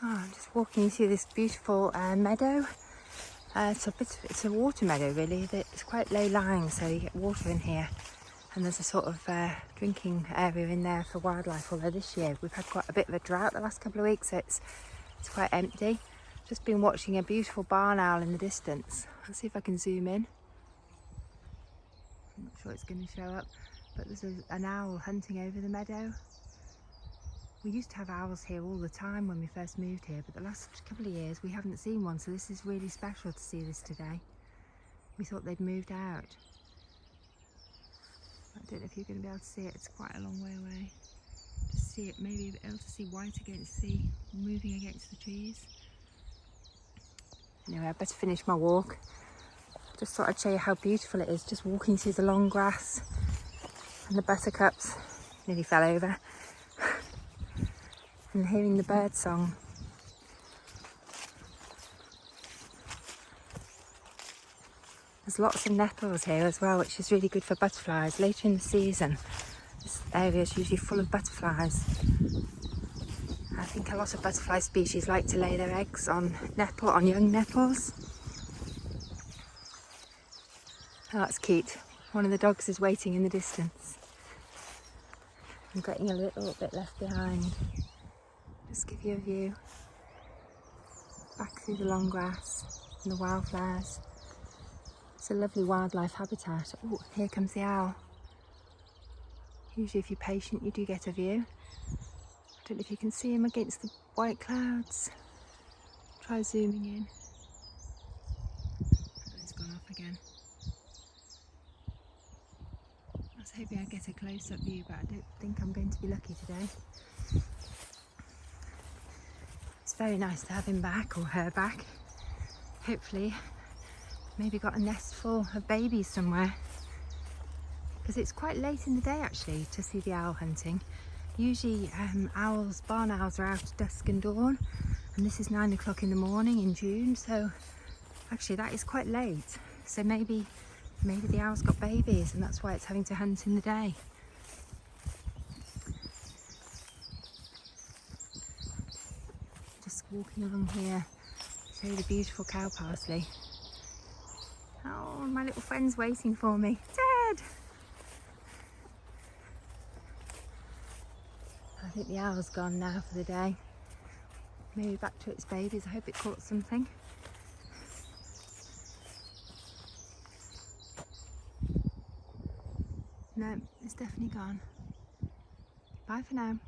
I'm just walking through this beautiful meadow. It's a water meadow really. It's quite low lying, so you get water in here. And there's a sort of drinking area in there for wildlife, although this year we've had quite a bit of a drought the last couple of weeks, so it's quite empty. Just been watching a beautiful barn owl in the distance. Let's see if I can zoom in. I'm not sure it's going to show up, but there's an owl hunting over the meadow. We used to have owls here all the time when we first moved here, but the last couple of years we haven't seen one, so this is really special to see this today. We thought they'd moved out. I don't know if you're going to be able to see it, it's quite a long way away. Just see it, maybe able to see white against the, moving against the trees. Anyway, I better finish my walk. Just thought I'd show you how beautiful it is, just walking through the long grass and the buttercups. Nearly fell over. And hearing the bird song. There's lots of nettles here as well, which is really good for butterflies. Later in the season, this area is usually full of butterflies. I think a lot of butterfly species like to lay their eggs on young nettles. Oh, that's cute. One of the dogs is waiting in the distance. I'm getting a little bit left behind. Just give you a view back through the long grass and the wildflowers. It's a lovely wildlife habitat. Oh, here comes the owl. Usually if you're patient you do get a view. I don't know if you can see him against the white clouds. Try zooming in. Oh, it's gone off again. I was hoping I'd get a close-up view, but I don't think I'm going to be lucky today. It's very nice to have him back, or her back. Hopefully, maybe got a nest full of babies somewhere. Because it's quite late in the day actually to see the owl hunting. Usually barn owls are out at dusk and dawn, and this is 9 o'clock in the morning in June, so actually that is quite late. So maybe the owl's got babies and that's why it's having to hunt in the day. Just walking along here, show you the beautiful cow parsley. Oh, my little friend's waiting for me. Ted! I think the owl's gone now for the day. Maybe back to its babies. I hope it caught something. No, it's definitely gone. Bye for now.